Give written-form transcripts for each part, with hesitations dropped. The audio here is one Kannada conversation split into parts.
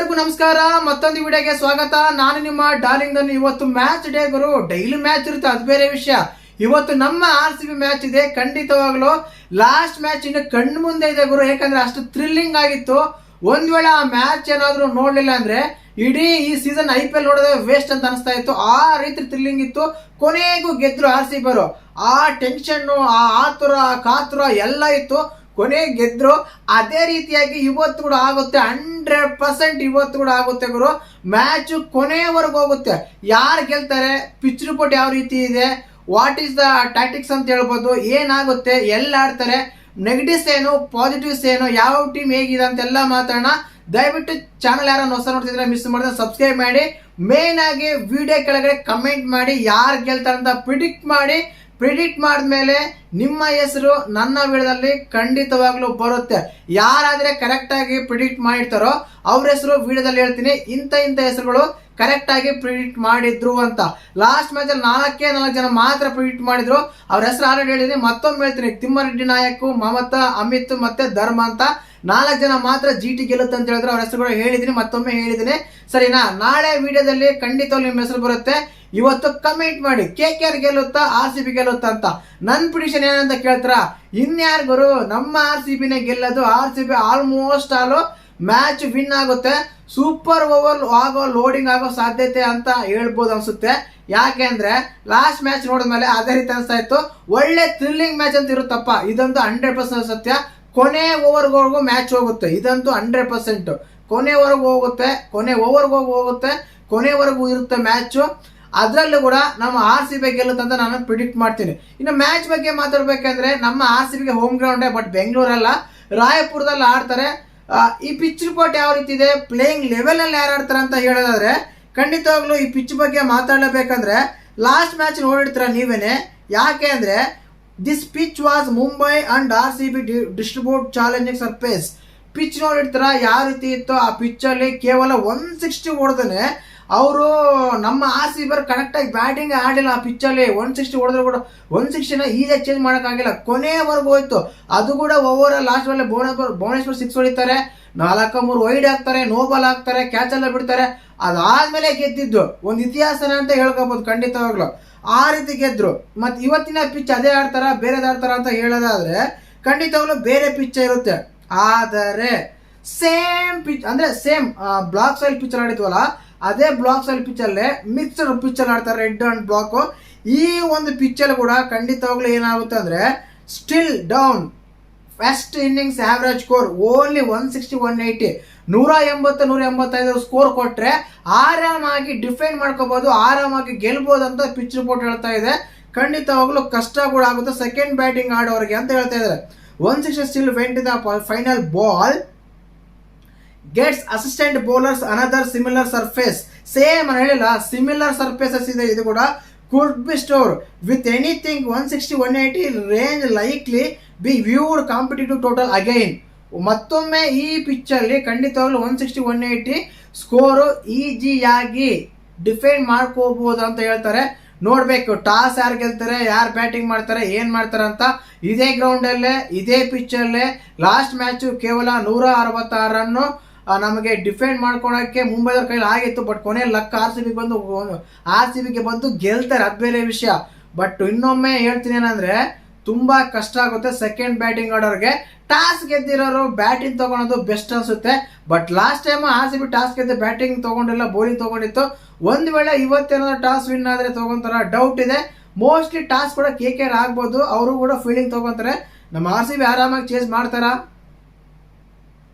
ಎಲ್ಲರಿಗೂ ನಮಸ್ಕಾರ. ಮತ್ತೊಂದು ವಿಡಿಯೋಗೆ ಸ್ವಾಗತ. ನಾನು ನಿಮ್ಮ ಡಾರ್ಲಿಂಗ್ ದನ್. ಇವತ್ತು ಮ್ಯಾಚ್ ಡೇ ಗುರು. ಡೈಲಿ ಮ್ಯಾಚ್ ಇರುತ್ತೆ, ಅದು ಬೇರೆ ವಿಷಯ. ಇವತ್ತು ನಮ್ಮ RCB ಮ್ಯಾಚ್ ಇದೆ. ಖಂಡಿತವಾಗ್ಲು ಲಾಸ್ಟ್ ಮ್ಯಾಚ್ ಇನ್ನು ಕಣ್ಣು ಮುಂದೆ ಇದೆ ಗುರು. ಯಾಕಂದ್ರೆ ಅಷ್ಟು ಥ್ರಿಲ್ಲಿಂಗ್ ಆಗಿತ್ತು. ಒಂದ್ ವೇಳೆ ಆ ಮ್ಯಾಚ್ ಏನಾದ್ರು ನೋಡ್ಲಿಲ್ಲ ಅಂದ್ರೆ ಇಡೀ ಈ ಸೀಸನ್ IPL ನೋಡೋದೇ ವೇಸ್ಟ್ ಅಂತ ಅನಿಸ್ತಾ ಇತ್ತು. ಆ ರೀತಿ ಥ್ರಿಲ್ಲಿಂಗ್ ಇತ್ತು. ಕೊನೆಗೂ ಗೆದ್ರು RCB ಅವರು. ಆ ಟೆನ್ಷನ್, ಆ ಆತುರ, ಕಾತುರ ಎಲ್ಲ ಇತ್ತು. ಕೊನೆ ಗೆದ್ರು. ಅದೇ ರೀತಿಯಾಗಿ ಇವತ್ತು ಕೂಡ ಆಗುತ್ತೆ. 100% ಇವತ್ತು ಕೂಡ ಆಗುತ್ತೆ ಗುರು. ಮ್ಯಾಚ್ ಕೊನೆಯವರೆಗೂ ಹೋಗುತ್ತೆ. ಯಾರು ಗೆಲ್ತಾರೆ, ಪಿಚ್ ರಿಪೋರ್ಟ್ ಯಾವ ರೀತಿ ಇದೆ, ವಾಟ್ ಈಸ್ ದ ಟ್ಯಾಕ್ಟಿಕ್ಸ್ ಅಂತ ಹೇಳ್ಬೋದು, ಏನಾಗುತ್ತೆ, ಎಲ್ಲ ಆಡ್ತಾರೆ, ನೆಗೆಟಿವ್ಸ್ ಏನು, ಪಾಸಿಟಿವ್ಸ್ ಏನು, ಯಾವ ಟೀಮ್ ಹೇಗಿದೆ ಅಂತೆಲ್ಲ ಮಾತಾಡೋಣ. ದಯವಿಟ್ಟು ಚಾನಲ್ ಯಾರು ಹೊಸ ನೋಡ್ತಿದ್ರೆ ಮಿಸ್ ಮಾಡಿದ್ರೆ ಸಬ್ಸ್ಕ್ರೈಬ್ ಮಾಡಿ. ಮೇನ್ ಆಗಿ ವಿಡಿಯೋ ಕೆಳಗಡೆ ಕಮೆಂಟ್ ಮಾಡಿ ಯಾರು ಗೆಲ್ತಾರೆ ಅಂತ ಪ್ರಿಡಿಕ್ಟ್ ಮಾಡಿದ್ಮೇಲೆ ನಿಮ್ಮ ಹೆಸರು ನನ್ನ ವಿಡಿಯೋದಲ್ಲಿ ಖಂಡಿತವಾಗ್ಲೂ ಬರುತ್ತೆ. ಯಾರಾದ್ರೆ ಕರೆಕ್ಟ್ ಆಗಿ ಪ್ರಿಡಿಕ್ಟ್ ಮಾಡಿರ್ತಾರೋ ಅವ್ರ ಹೆಸರು ವಿಡಿಯೋದಲ್ಲಿ ಹೇಳ್ತೀನಿ. ಇಂಥ ಹೆಸರುಗಳು ಕರೆಕ್ಟ್ ಆಗಿ ಪ್ರಿಡಿಕ್ಟ್ ಮಾಡಿದ್ರು ಅಂತ. ಲಾಸ್ಟ್ ಮ್ಯಾಚ್ ಅಲ್ಲಿ 4 ಜನ ಮಾತ್ರ ಪ್ರಿಡಿಕ್ಟ್ ಮಾಡಿದ್ರು. ಅವ್ರ ಹೆಸರು ಆಲ್ರೆಡಿ ಹೇಳಿದೀನಿ, ಮತ್ತೊಮ್ಮೆ ಹೇಳ್ತೀನಿ. ತಿಮ್ಮಾರೆಡ್ಡಿ ನಾಯಕ್, ಮಮತಾ, ಅಮಿತ್ ಮತ್ತೆ ಧರ್ಮ ಅಂತ 4 ಜನ ಮಾತ್ರ GT ಗೆಲ್ಲುತ್ತೆ ಅಂತ ಹೇಳಿದ್ರು. ಅವ್ರ ಹೆಸರುಗಳು ಹೇಳಿದೀನಿ, ಮತ್ತೊಮ್ಮೆ ಹೇಳಿದೀನಿ. ಸರಿನಾ? ನಾಳೆ ವಿಡಿಯೋದಲ್ಲಿ ಖಂಡಿತವಾಗ್ಲೂ ನಿಮ್ಮ ಹೆಸರು ಬರುತ್ತೆ. ಇವತ್ತು ಕಮೆಂಟ್ ಮಾಡಿ KKR ಗೆಲ್ಲುತ್ತಾ RCB ಗೆಲ್ಲುತ್ತಾ ಅಂತ. ನನ್ನ ಪ್ರಿಡಿಕ್ಷನ್ ಏನಂತ ಕೇಳ್ತಾರ, ಇನ್ಯಾರು ಗುರು, ನಮ್ಮ RCBನೇ ಗೆಲ್ಲೋದು. RCB almost all match win ಆಗುತ್ತೆ. ಸೂಪರ್ ಓವರ್ ಆಗೋ, ಲೋಡಿಂಗ್ ಆಗೋ ಸಾಧ್ಯತೆ ಅಂತ ಹೇಳ್ಬೋದು ಅನ್ಸುತ್ತೆ. ಯಾಕೆ ಅಂದ್ರೆ ಲಾಸ್ಟ್ ಮ್ಯಾಚ್ ನೋಡಿದ್ಮೇಲೆ ಅದೇ ರೀತಿ ಅನಿಸ್ತಾ ಇತ್ತು. ಒಳ್ಳೆ ಥ್ರಿಲ್ಲಿಂಗ್ ಮ್ಯಾಚ್ ಅಂತ ಇರುತ್ತಪ್ಪ. ಇದಂತೂ 100% ಸತ್ಯ. ಕೊನೆ ಓವರ್ವರೆಗೂ ಮ್ಯಾಚ್ ಹೋಗುತ್ತೆ. ಇದಂತೂ 100% ಕೊನೆವರೆಗೂ ಹೋಗುತ್ತೆ. ಕೊನೆವರೆಗೂ ಇರುತ್ತೆ ಮ್ಯಾಚು. ಅದರಲ್ಲೂ ಕೂಡ ನಮ್ಮ RCB ಗೆಲ್ಲುತ್ತೆ ಅಂತ ನಾನು ಪ್ರಿಡಿಕ್ಟ್ ಮಾಡ್ತೀನಿ. ಇನ್ನು ಮ್ಯಾಚ್ ಬಗ್ಗೆ ಮಾತಾಡ್ಬೇಕಂದ್ರೆ ನಮ್ಮ RCBಗೆ ಹೋಮ್ ಗ್ರೌಂಡೇ, ಬಟ್ ಬೆಂಗಳೂರಲ್ಲ, ರಾಯಪುರದಲ್ಲಿ ಆಡ್ತಾರೆ. ಈ ಪಿಚ್ ರಿಪೋರ್ಟ್ ಯಾವ ರೀತಿ ಇದೆ, ಪ್ಲೇಯಿಂಗ್ ಲೆವೆಲ್ ಅಲ್ಲಿ ಯಾರು ಆಡ್ತಾರೆ ಅಂತ ಹೇಳೋದಾದ್ರೆ ಖಂಡಿತವಾಗ್ಲೂ ಈ ಪಿಚ್ ಬಗ್ಗೆ ಮಾತಾಡಲೇಬೇಕಂದ್ರೆ ಲಾಸ್ಟ್ ಮ್ಯಾಚ್ ನೋಡಿರ್ತೀರ ನೀವೇನೆ. ಯಾಕೆ ಅಂದ್ರೆ this pitch was Mumbai and RCB distribute challenging surface. Pitch ನೋಡಿರ್ತೀರ ಯಾವ ರೀತಿ ಇತ್ತು. ಆ ಪಿಚ್ ಅಲ್ಲಿ ಕೇವಲ 160 ಹೊಡೆದನೆ ಅವರು ನಮ್ಮ RCB ಕರೆಕ್ಟಾಗಿ ಬ್ಯಾಟಿಂಗ್ ಆಡಿಲ್ಲ. ಆ ಪಿಚ್ಚಲ್ಲಿ 160 ಹೊಡೆದ್ರು ಕೂಡ 160ನ ಈಸಿಯಾಗಿ ಚೇಂಜ್ ಮಾಡೋಕ್ಕಾಗಿಲ್ಲ. ಕೊನೆವರೆಗೂ ಹೋಯ್ತು. ಅದು ಕೂಡ ಓವರ್ ಲಾಸ್ಟ್ ಮೇಲೆ ಭುವನೇಶ್ವರ್ 6 ಹೊಡಿತಾರೆ, 4-3 ವೈಡ್ ಹಾಕ್ತಾರೆ, ನೋಬಾಲ್ ಹಾಕ್ತಾರೆ, ಕ್ಯಾಚ್ ಎಲ್ಲ ಬಿಡ್ತಾರೆ. ಅದಾದ್ಮೇಲೆ ಗೆದ್ದಿದ್ದು ಒಂದು ಇತಿಹಾಸನ ಅಂತ ಹೇಳ್ಕೋಬಹುದು ಖಂಡಿತವಾಗ್ಲು. ಆ ರೀತಿ ಗೆದ್ರು. ಮತ್ತೆ ಇವತ್ತಿನ ಪಿಚ್ ಅದೇ ಆಡ್ತಾರ, ಬೇರೆದಾಡ್ತಾರ ಅಂತ ಹೇಳೋದಾದ್ರೆ ಖಂಡಿತವಾಗ್ಲು ಬೇರೆ ಪಿಚ್ ಇರುತ್ತೆ. ಆದರೆ ಸೇಮ್ ಪಿಚ್ ಅಂದ್ರೆ ಸೇಮ್ ಬ್ಲಾಕ್ ಸೈಲ್ ಪಿಚ್ ಆಡಿದ್ವಲ್ಲ, ಅದೇ ಬ್ಲಾಕ್ ಸೈಲ್ ಪಿಚ್ ಅಲ್ಲೇ ಮಿಕ್ಸ್ಡ್ ಪಿಚ್ ಅಲ್ಲಿ ಆಡ್ತಾರೆ, ರೆಡ್ ಅಂಡ್ ಬ್ಲಾಕ್. ಈ ಒಂದು ಪಿಚ್ ಅಲ್ಲಿ ಕೂಡ ಖಂಡಿತವಾಗ್ಲೂ ಏನಾಗುತ್ತೆ ಅಂದ್ರೆ still down. First innings average score only 160-180, 180-185 score ಕೊಟ್ರೆ ಆರಾಮಾಗಿ ಡಿಫೆಂಡ್ ಮಾಡ್ಕೋಬಹುದು, ಆರಾಮಾಗಿ ಗೆಲ್ಬಹುದು ಅಂತ ಪಿಚ್ ರಿಪೋರ್ಟ್ ಹೇಳ್ತಾ ಇದೆ. ಖಂಡಿತವಾಗ್ಲೂ ಕಷ್ಟ ಕೂಡ ಆಗುತ್ತೆ ಸೆಕೆಂಡ್ ಬ್ಯಾಟಿಂಗ್ ಆಡೋರಿಗೆ ಅಂತ ಹೇಳ್ತಾ ಇದ್ದಾರೆ. 160 still went in the final ball. Gets assistant bowlers another similar surface. Same ಹೇಳಿಲ್ಲ, ಸಿಮಿಲರ್ ಸರ್ಫೇಸಸ್ ಇದೆ. ಇದು ಕೂಡ could be stored with anything 160-180 range likely be viewed competitive total again. ಮತ್ತೊಮ್ಮೆ ಈ ಪಿಚ್ ಅಲ್ಲಿ ಖಂಡಿತವಾಗ್ಲೂ 160-180 ಸ್ಕೋರು ಈಜಿಯಾಗಿ ಡಿಫೆಂಡ್ ಮಾಡ್ಕೋಬಹುದು ಅಂತ ಹೇಳ್ತಾರೆ. ನೋಡ್ಬೇಕು ಟಾಸ್ ಯಾರು ಗೆಲ್ತಾರೆ, ಯಾರು ಬ್ಯಾಟಿಂಗ್ ಮಾಡ್ತಾರೆ, ಏನ್ ಮಾಡ್ತಾರೆ ಅಂತ. ಇದೇ ಗ್ರೌಂಡ್ ಅಲ್ಲೇ, ಇದೇ ಪಿಚ್ ಅಲ್ಲೇ ಲಾಸ್ಟ್ ಮ್ಯಾಚ್ ಕೇವಲ 166 ರನ್ ನಮಗೆ ಡಿಫೆಂಡ್ ಮಾಡ್ಕೊಳಕ್ಕೆ ಮುಂಬೈದವ್ರ ಕೈಲಿ ಆಗಿತ್ತು. ಬಟ್ ಕೊನೆ ಲಕ್ RCBಗೆ ಬಂದು ಗೆಲ್ತಾರೆ, ಅದು ಬೇರೆ ವಿಷಯ. ಬಟ್ ಇನ್ನೊಮ್ಮೆ ಹೇಳ್ತೀನಿ ಏನಂದ್ರೆ ತುಂಬಾ ಕಷ್ಟ ಆಗುತ್ತೆ ಸೆಕೆಂಡ್ ಬ್ಯಾಟಿಂಗ್ ಆಡೋರಿಗೆ. ಟಾಸ್ ಗೆದ್ದಿರೋರು ಬ್ಯಾಟಿಂಗ್ ತಗೊಳೋದು ಬೆಸ್ಟ್ ಅನ್ಸುತ್ತೆ. But last time RCB toss ಗೆದ್ದ ಬ್ಯಾಟಿಂಗ್ ತಗೊಂಡಿಲ್ಲ, ಬೌಲಿಂಗ್ ತಗೊಂಡಿತ್ತು. ಒಂದ್ ವೇಳೆ ಇವತ್ತೇನಾದ್ರು ಟಾಸ್ ವಿನ್ ಆದ್ರೆ ತಗೊಂತಾರ ಡೌಟ್ ಇದೆ. ಮೋಸ್ಟ್ಲಿ ಟಾಸ್ ಕೂಡ KKR ಆಗ್ಬೋದು, ಅವರು ಕೂಡ ಫೀಲ್ಡಿಂಗ್ ತಗೊಂತಾರೆ. ನಮ್ಮ RCB ಆರಾಮಾಗಿ ಚೇಸ್ ಮಾಡ್ತಾರ,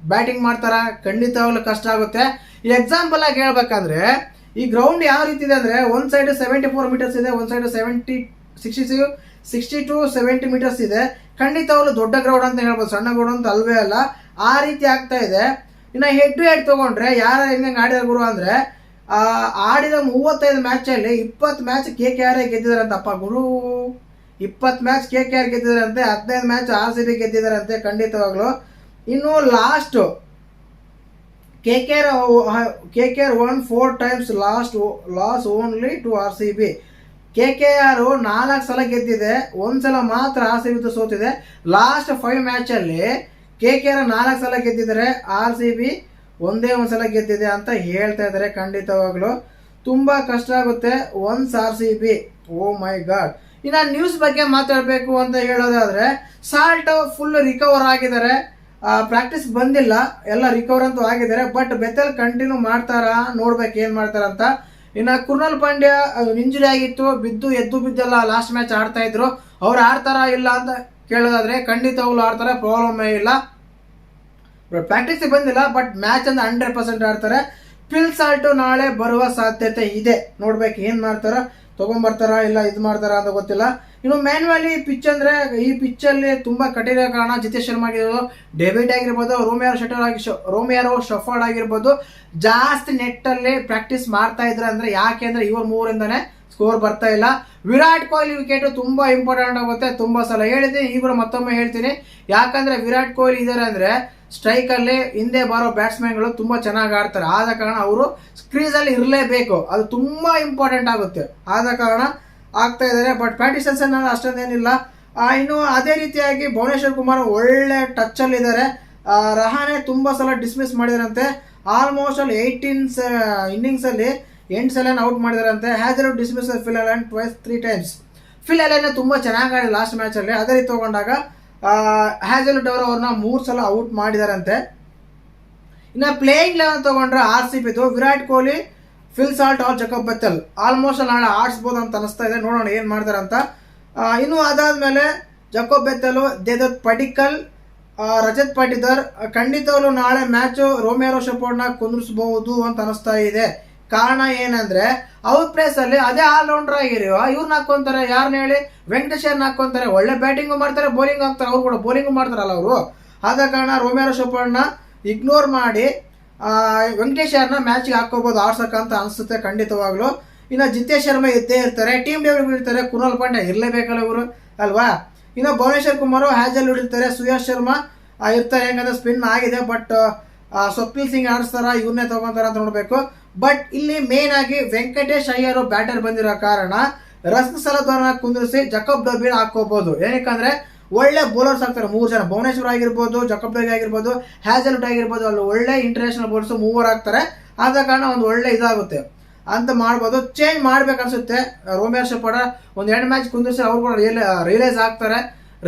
ಬ್ಯಾಟಿಂಗ್ ಮಾಡ್ತಾರ, ಖಂಡಿತವಾಗ್ಲೂ ಕಷ್ಟ ಆಗುತ್ತೆ. ಈ ಎಕ್ಸಾಂಪಲ್ ಆಗಿ ಹೇಳ್ಬೇಕಂದ್ರೆ ಈ ಗ್ರೌಂಡ್ ಯಾವ ರೀತಿ ಇದೆ ಅಂದ್ರೆ ಒಂದ್ ಸೈಡ್ 74 ಮೀಟರ್ಸ್ ಇದೆ, ಒಂದ್ ಸೈಡ್ 60 to 70 ಮೀಟರ್ಸ್ ಇದೆ. ಖಂಡಿತವಾಗ್ಲೂ ದೊಡ್ಡ ಗ್ರೌಂಡ್ ಅಂತ ಹೇಳ್ಬೋದು, ಸಣ್ಣ ಗ್ರೌಂಡ್ ಅಂತ ಅಲ್ವೇ ಅಲ್ಲ. ಆ ರೀತಿ ಆಗ್ತಾ ಇದೆ. ಇನ್ನು ಹೆಡ್ ಟು ಹೆಡ್ ತಗೊಂಡ್ರೆ ಯಾರ ಹೆಂಗೆ ಆಡಿದಾರೆ ಗುರು ಅಂದ್ರೆ ಆಡಿದ 35 ಮ್ಯಾಚ್ ಅಲ್ಲಿ 20 ಮ್ಯಾಚ್ KKR ಗೆದ್ದಿದಾರಂತಪ್ಪ ಗುರು. 20 ಮ್ಯಾಚ್ KKR ಗೆದ್ದಿದಾರಂತೆ, 15 ಮ್ಯಾಚ್ RCB ಗೆದ್ದಿದಾರಂತೆ ಖಂಡಿತವಾಗ್ಲು. ಇನ್ನು last KKR won 4 times, loss only to RCB. KKR 4 ಸಲ ಗೆದ್ದಿದೆ, 1 ಸಲ ಮಾತ್ರ RCB ಸೋತಿದೆ. ಲಾಸ್ಟ್ 5 ಮ್ಯಾಚ್ ಅಲ್ಲಿ KKR 4 ಸಲ ಗೆದ್ದಿದ್ದಾರೆ, RCB ಒಂದೇ ಒಂದ್ಸಲ ಗೆದ್ದಿದೆ ಅಂತ ಹೇಳ್ತಾ ಇದ್ದಾರೆ. ಖಂಡಿತವಾಗ್ಲು ತುಂಬಾ ಕಷ್ಟ ಆಗುತ್ತೆ ಒನ್ಸ್ RCB. ಓ ಮೈ ಗಾಡ್. ಇನ್ನು ನ್ಯೂಸ್ ಬಗ್ಗೆ ಮಾತಾಡಬೇಕು ಅಂತ ಹೇಳೋದಾದ್ರೆ, ಸಾಲ್ಟ್ ಫುಲ್ ರಿಕವರ್ ಆಗಿದ್ದಾರೆ, ಪ್ರಾಕ್ಟೀಸ್ ಬಂದಿಲ್ಲ, ಎಲ್ಲ ರಿಕವರ್ ಅಂತೂ ಆಗಿದ್ದಾರೆ. ಬಟ್ ಬೆಥೆಲ್ ಕಂಟಿನ್ಯೂ ಮಾಡ್ತಾರಾ, ನೋಡ್ಬೇಕು ಏನ್ ಮಾಡ್ತಾರಂತ. ಇನ್ನು ಕೃಣಾಲ್ ಪಾಂಡ್ಯ ಇಂಜುರಿ ಆಗಿತ್ತು, ಎದ್ದು ಬಿದ್ದೆಲ್ಲ ಲಾಸ್ಟ್ ಮ್ಯಾಚ್ ಆಡ್ತಾ ಇದ್ರು. ಅವ್ರು ಆಡ್ತಾರಾ ಇಲ್ಲ ಅಂತ ಕೇಳೋದಾದ್ರೆ ಖಂಡಿತವಾಗ್ಲೂ ಆಡ್ತಾರೆ, ಪ್ರಾಬ್ಲಮ್ ಇಲ್ಲ. ಪ್ರಾಕ್ಟೀಸ್ ಬಂದಿಲ್ಲ, ಬಟ್ ಮ್ಯಾಚ್ ಅಂದ್ರೆ 100% ಆಡ್ತಾರೆ. ಫಿಲ್ ಸಾಲ್ಟ್ ನಾಳೆ ಬರುವ ಸಾಧ್ಯತೆ ಇದೆ, ನೋಡ್ಬೇಕು ಏನ್ ಮಾಡ್ತಾರ, ತಗೊಂಡ್ಬರ್ತಾರ ಇಲ್ಲ ಇದು ಮಾಡ್ತಾರ ಅಂತ ಗೊತ್ತಿಲ್ಲ. ಇನ್ನು ಮ್ಯಾನ್ಯುವಲಿ ಪಿಚ್ ಅಂದ್ರೆ ಈ ಪಿಚ್ ಅಲ್ಲಿ ತುಂಬಾ ಕಠಿಣ ಕಾರಣ. ಜಿತೇಶ್ ಶರ್ಮಾ ಆಗಿರ್ಬೋದು, ಡೇವಿಡ್ ಆಗಿರ್ಬೋದು, ರೋಮಿಯಾರೋ ಶಫರ್ಡ್ ಆಗಿರ್ಬೋದು, ಜಾಸ್ತಿ ನೆಟ್ ಅಲ್ಲಿ ಪ್ರಾಕ್ಟೀಸ್ ಮಾಡ್ತಾ ಇದ್ರ ಅಂದ್ರೆ ಯಾಕೆ ಅಂದ್ರೆ ಇವ್ರ ಮೂರಿಂದಾನೆ ಸ್ಕೋರ್ ಬರ್ತಾ ಇಲ್ಲ. ವಿರಾಟ್ ಕೊಹ್ಲಿ ವಿಕೆಟ್ ತುಂಬಾ ಇಂಪಾರ್ಟೆಂಟ್ ಆಗುತ್ತೆ, ತುಂಬಾ ಸಲ ಹೇಳಿದ್ದೀನಿ, ಈಗ ಮತ್ತೊಮ್ಮೆ ಹೇಳ್ತೀನಿ. ಯಾಕಂದ್ರೆ ವಿರಾಟ್ ಕೊಹ್ಲಿ ಇದಾರೆ ಅಂದ್ರೆ ಸ್ಟ್ರೈಕ್ ಅಲ್ಲಿ ಹಿಂದೆ ಬರೋ ಬ್ಯಾಟ್ಸ್ಮನ್ಗಳು ತುಂಬಾ ಚೆನ್ನಾಗಿ ಆಡ್ತಾರೆ. ಆದ ಕಾರಣ ಅವರು ಕ್ರೀಸ್ ಅಲ್ಲಿ ಇರಲೇಬೇಕು, ಅದು ತುಂಬಾ ಇಂಪಾರ್ಟೆಂಟ್ ಆಗುತ್ತೆ. ಆದ ಕಾರಣ ಆಗ್ತಾ ಇದ್ದಾರೆ. ಬಟ್ ಪ್ಯಾಟಿಸನ್ಸ್ ಅಷ್ಟೊಂದೇನಿಲ್ಲ. ಇನ್ನು ಅದೇ ರೀತಿಯಾಗಿ ಭುವನೇಶ್ವರ್ ಕುಮಾರ್ ಒಳ್ಳೆ ಟಚ್ ಅಲ್ಲಿ ಇದ್ದಾರೆ. ರಹಾನೆ ತುಂಬಾ ಸಲ ಡಿಸ್ಮಿಸ್ ಮಾಡಿದಾರಂತೆ. ಆಲ್ಮೋಸ್ಟ್ ಅಲ್ಲಿ 18 ಇನ್ನಿಂಗ್ಸ್ ಅಲ್ಲಿ 8 ಸಲ ಔಟ್ ಮಾಡಿದಾರಂತೆ. Hazlewood dismiss Phil Allen twice 3 times. Phil Allen ತುಂಬಾ ಚೆನ್ನಾಗಿ ಆಡಿ ಲಾಸ್ಟ್ ಮ್ಯಾಚ್ ಅಲ್ಲಿ. ಅದೇ ರೀತಿ ತಗೊಂಡಾಗ ಹ್ಯಾಜಲ್ವುಡ್ ಅವ್ರನ್ನ 3 ಸಲ ಔಟ್ ಮಾಡಿದಾರಂತೆ. ಇನ್ನು ಪ್ಲೇಯಿಂಗ್ ಲೆವೆನ್ ತಗೊಂಡ್ರೆ RCB Virat Kohli, Phil Salt or Jacob Bethell almost ನಾಳೆ ಆಡಿಸ್ಬೋದು ಅಂತ ಅನಿಸ್ತಾ ಇದೆ. ನೋಡೋಣ ಏನ್ ಮಾಡ್ತಾರಂತ. ಇನ್ನು ಅದಾದ್ಮೇಲೆ ಜಕೋಬ್ ಬೆಥೆಲ್, ದೇವದತ್ ಪಡಿಕ್ಕಲ್, ರಜತ್ ಪಾಟಿದಾರ್ ಖಂಡಿತವಾಗ್ಲೂ ನಾಳೆ ಮ್ಯಾಚ್ ರೋಮಿಯಾರೋ ಶೆಫರ್ಡ್ನ ಕುಂದಿರಿಸಬಹುದು ಅಂತ ಅನಿಸ್ತಾ ಇದೆ. ಕಾರಣ ಏನಂದ್ರೆ ಅವ್ರ ಪ್ಲೇಸ್ ಅಲ್ಲಿ ಅದೇ ಆಲ್ರೌಂಡರ್ ಆಗಿರೋ ಇವ್ರನ್ನ ಹಾಕೊಂತಾರೆ. ಯಾರನ್ನ ಹೇಳಿ, ವೆಂಕಟೇಶ್ವರ್ನ ಹಾಕೊಂತಾರೆ. ಒಳ್ಳೆ ಬ್ಯಾಟಿಂಗು ಮಾಡ್ತಾರೆ, ಬೌಲಿಂಗ್ ಹಾಕ್ತಾರೆ. ಅವ್ರು ಕೂಡ ಬೌಲಿಂಗು ಮಾಡ್ತಾರಲ್ಲ ಅವರು. ಆದ ಕಾರಣ ರೋಮಿಯಾರೋ ಶೆಫರ್ಡ್ನ ಇಗ್ನೋರ್ ಮಾಡಿ ವೆಂಕಟೇಶ್ವರ್ನ ಮ್ಯಾಚ್ಗೆ ಹಾಕೋಬಹುದು ಆಡ್ಸಕ್ಕಂತ ಅನಿಸುತ್ತೆ ಖಂಡಿತವಾಗ್ಲು. ಇನ್ನು ಜಿತೇಶ್ ಶರ್ಮಾ ಇದ್ದೇ ಇರ್ತಾರೆ, ಟೀಮ್ ಡೇವಿಡ್ ಇರ್ತಾರೆ, ಕೃಣಾಲ್ ಪಾಂಡ್ಯ ಇರಲೇಬೇಕಲ್ಲ ಇವರು ಅಲ್ವಾ. ಇನ್ನು ಭುವನೇಶ್ವರ್ ಕುಮಾರ್, ಹ್ಯಾಜಲ್ವುಡ್ ಇರ್ತಾರೆ, ಸುಯಾಶ್ ಶರ್ಮಾ ಇರ್ತಾರೆ. ಹೆಂಗಂದ್ರೆ ಸ್ಪಿನ್ ಆಗಿದೆ, ಬಟ್ ಸ್ವಪ್ನಿಲ್ ಸಿಂಗ್ ಆಡಿಸ್ತಾರ, ಇವನ್ನೇ ತಗೊಂತಾರ ಅಂತ ನೋಡ್ಬೇಕು. ಬಟ್ ಇಲ್ಲಿ ಮೇನ್ ಆಗಿ ವೆಂಕಟೇಶ್ ಅಯ್ಯರ್ ಬ್ಯಾಟರ್ ಬಂದಿರೋ ಕಾರಣ ರಸ್ಕ್ ಸಲದ್ವರನ್ನ ಕುಂದಿರಿಸಿ ಜಕೋಬ್ ಡರ್ಬಿನ್ ಹಾಕೋಬಹುದು. ಏನಕ್ಕಂದ್ರೆ ಒಳ್ಳೆ ಬೌಲರ್ಸ್ ಆಗ್ತಾರೆ 3 ಜನ. ಭುವನೇಶ್ವರ್ ಆಗಿರ್ಬೋದು, ಜಕೋಬ್ ಡರ್ಬಿ ಆಗಿರ್ಬೋದು, ಹ್ಯಾಜಲ್ವುಡ್ ಆಗಿರ್ಬೋದು, ಅಲ್ಲಿ ಒಳ್ಳೆ ಇಂಟರ್ನ್ಯಾಷನಲ್ ಬೌಲರ್ಸ್ 3 ಆಗ್ತಾರೆ. ಆದ ಕಾರಣ ಒಂದು ಒಳ್ಳೆ ಇದಾಗುತ್ತೆ ಅಂತ ಮಾಡ್ಬೋದು. ಚೇಂಜ್ ಮಾಡ್ಬೇಕು ಅನ್ಸುತ್ತೆ. ರೋಮಿಯಾರೋ ಶೆಫರ್ಡ್ ಒಂದು 2 ಮ್ಯಾಚ್ ಕುಂದಿರಿಸಿ ಅವ್ರು ಕೂಡ ರಿಲೈಸ್ ಆಗ್ತಾರೆ,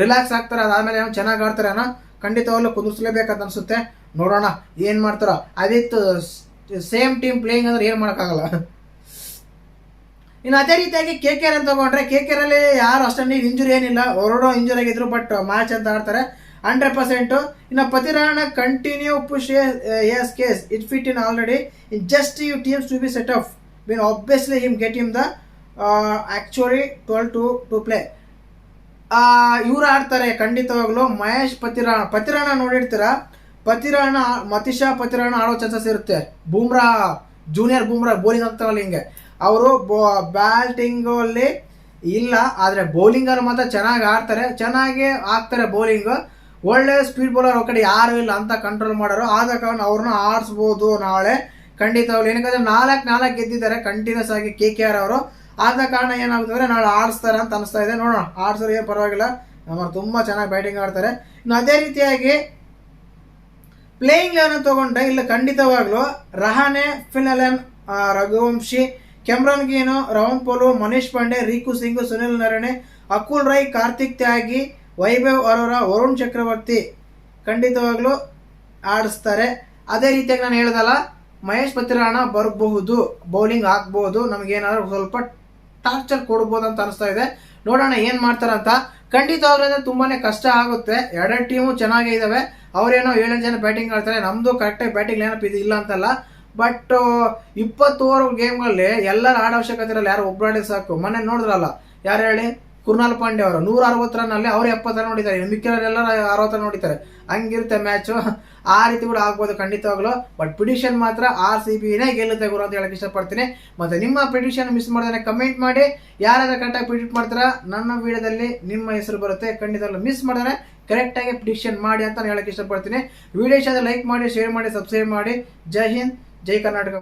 ರಿಲ್ಯಾಕ್ಸ್ ಆಗ್ತಾರೆ. ಅದಾದ್ಮೇಲೆ ಏನೋ ಚೆನ್ನಾಗಿ ಆಡ್ತಾರೆ ಅನ್ನೋ ಖಂಡಿತವಾಗ್ಲೂ ಕುಂದಿರಿಸಲೇಬೇಕಂತ ಅನ್ಸುತ್ತೆ. ನೋಡೋಣ ಏನ್ ಮಾಡ್ತಾರ. ಅದಿತ್ತು ಸೇಮ್ ಟೀಮ್ ಪ್ಲೇಯಿಂಗ್ ಅಂದ್ರೆ ಏನ್ ಮಾಡೋಕ್ಕಾಗಲ್ಲ. ಇನ್ನು ಅದೇ ರೀತಿಯಾಗಿ KKR ಅಂತ ತಗೊಂಡ್ರೆ KKR ಅಲ್ಲಿ ಯಾರು ಅಷ್ಟೊಂದು ಇಂಜುರಿ ಏನಿಲ್ಲ, ಹೊರಡೋ ಇಂಜುರಿ ಆಗಿದ್ರು, ಬಟ್ ಮ್ಯಾಚ್ ಅಂತ ಆಡ್ತಾರೆ 100%. ಇನ್ನು Pathirana continue push as case it fit in already in just you teams to be set off mean obviously him get him the actually 12 to play. ಇವ್ರು ಆಡ್ತಾರೆ ಖಂಡಿತವಾಗ್ಲು. ಮಹೇಶ್ ಪತಿರಾಣ ನೋಡಿರ್ತೀರಾ, ಮತೀಶಾ ಪತಿರಾಣ ಆಡೋ ಚಾನ್ಸಸ್ ಇರುತ್ತೆ. ಜೂನಿಯರ್ ಬೂಮ್ರಾ ಬೌಲಿಂಗ್ ಆಗ್ತಾವಲ್ಲ ಹಿಂಗೆ, ಅವರು ಬ್ಯಾಟಿಂಗ್ ಅಲ್ಲಿ ಇಲ್ಲ, ಆದ್ರೆ ಬೌಲಿಂಗ್ ಅಲ್ಲಿ ಮಾತ್ರ ಚೆನ್ನಾಗಿ ಆಡ್ತಾರೆ, ಚೆನ್ನಾಗಿ ಆಗ್ತಾರೆ ಬೌಲಿಂಗ್. ಒಳ್ಳೆ ಸ್ಪೀಡ್ ಬೌಲರ್ ಕಡೆ ಯಾರು ಇಲ್ಲ ಅಂತ ಕಂಟ್ರೋಲ್ ಮಾಡೋರು. ಆದ ಕಾರಣ ಅವ್ರನ್ನ ಆಡಿಸ್ಬೋದು ನಾಳೆ ಖಂಡಿತವಾಗ್ಲು. ಏನಕ್ಕಂದ್ರೆ 4 ಗೆದ್ದಿದ್ದಾರೆ ಕಂಟಿನ್ಯೂಸ್ ಆಗಿ KKR ಅವರು. ಆದ ಕಾರಣ ಏನಾಗುತ್ತೆ ನಾಳೆ ಆಡಿಸ್ತಾರೆ ಅಂತ ಅನಿಸ್ತಾ ಇದೆ. ನೋಡೋಣ, ಆಡ್ಸೋರು ಏನು ಪರವಾಗಿಲ್ಲ, ನಮ್ಮ ತುಂಬಾ ಚೆನ್ನಾಗಿ ಬ್ಯಾಟಿಂಗ್ ಆಡ್ತಾರೆ. ಇನ್ನು ಅದೇ ರೀತಿಯಾಗಿ ಪ್ಲೇಯಿಂಗ್ ಲೆವೆನ್ ತಗೊಂಡ್ರೆ ಇಲ್ಲಿ ಖಂಡಿತವಾಗ್ಲು ರಹಾನೆ, ಫಿಲ್ ಅಲನ್, ರಘುವಂಶಿ, ಕೆಮ್ರಾನ್ ಗೀನು, ರವನ್ ಪೋಲು, ಮನೀಶ್ ಪಾಂಡೆ, ರಿಕು ಸಿಂಗ್, ಸುನಿಲ್ ನರಣೆ, ಅಕುಲ್ ರೈ, ಕಾರ್ತಿಕ್ ತ್ಯಾಗಿ, ವೈಭವ್ ಅರೋರ, ವರುಣ್ ಚಕ್ರವರ್ತಿ ಖಂಡಿತವಾಗ್ಲು ಆಡಿಸ್ತಾರೆ. ಅದೇ ರೀತಿಯಾಗಿ ನಾನು ಹೇಳ್ದಲ್ಲ, ಮಹೇಶ್ ಪತಿರಾಣ ಬರಬಹುದು, ಬೌಲಿಂಗ್ ಹಾಕ್ಬಹುದು, ನಮಗೇನಾದ್ರು ಸ್ವಲ್ಪ ಟಾರ್ಚರ್ ಕೊಡ್ಬೋದು ಅಂತ ಅನಿಸ್ತಾ ಇದೆ. ನೋಡೋಣ ಏನ್ ಮಾಡ್ತಾರಂತ. ಖಂಡಿತವಾಗ್ಲೂ ತುಂಬಾನೇ ಕಷ್ಟ ಆಗುತ್ತೆ. 2 ಟೀಮು ಚೆನ್ನಾಗೇ ಇದಾವೆ. ಅವ್ರೇನೋ 7 ಜನ ಬ್ಯಾಟಿಂಗ್ ಆಡ್ತಾರೆ, ನಮ್ದು ಕರೆಕ್ಟಾಗಿ ಬ್ಯಾಟಿಂಗ್ ಲೈನಪ್ ಇದು ಇಲ್ಲ ಅಂತಲ್ಲ. ಬಟ್ 20 ಓವರ್ ಗೇಮ್ಗಳಲ್ಲಿ ಎಲ್ಲರೂ ಆಡೋ ಅವಶ್ಯಕತೆ ಇರಲ್ಲ, ಯಾರು ಒಬ್ಬರಾಡಿದ್ರೆ ಸಾಕು. ಮೊನ್ನೆ ನೋಡಿದ್ರಲ್ಲ, ಯಾರು ಹೇಳಿ, ಕೃಣಾಲ್ ಪಾಂಡ್ಯ ಅವರು 160 ರನ್ ಅಲ್ಲಿ ಅವ್ರು 70 ರನ್ ನೋಡಿದ್ದಾರೆ, ಮಿಕ್ಕಿರೋರೆಲ್ಲ 60 ರನ್ ನೋಡಿದ್ದಾರೆ. ಹಂಗಿರುತ್ತೆ ಮ್ಯಾಚ್. ಆ ರೀತಿ ಕೂಡ ಆಗ್ಬೋದು ಖಂಡಿತವಾಗ್ಲು. ಬಟ್ ಪ್ರಿಡಿಕ್ಷನ್ ಮಾತ್ರ RCBನೇ ಗೆಲ್ಲುತ್ತೆ ಗುರು ಅಂತ ಹೇಳಕ್ ಇಷ್ಟಪಡ್ತೀನಿ. ಮತ್ತೆ ನಿಮ್ಮ ಪ್ರಿಡಿಕ್ಷನ್ ಮಿಸ್ ಮಾಡಿದ್ರೆ ಕಮೆಂಟ್ ಮಾಡಿ. ಯಾರಾದ್ರೂ ಕರೆಕ್ಟಾಗಿ ಪ್ರಿಡಿಕ್ಟ್ ಮಾಡ್ತಾರ ನನ್ನ ವಿಡಿಯೋದಲ್ಲಿ ನಿಮ್ಮ ಹೆಸರು ಬರುತ್ತೆ. ಖಂಡಿತವಾಗ್ಲು ಮಿಸ್ ಮಾಡಿದ್ರೆ ಕರೆಕ್ಟಾಗಿ ಪ್ರಿಡಿಕ್ಷನ್ ಮಾಡಿ ಅಂತ ಹೇಳಕ್ ಇಷ್ಟಪಡ್ತೀನಿ. ವಿಡಿಯೋ ಇಷ್ಟ ಲೈಕ್ ಮಾಡಿ, ಶೇರ್ ಮಾಡಿ, ಸಬ್ಸ್ಕ್ರೈಬ್ ಮಾಡಿ. ಜೈ ಹಿಂದ್, ಜೈ ಕರ್ನಾಟಕ.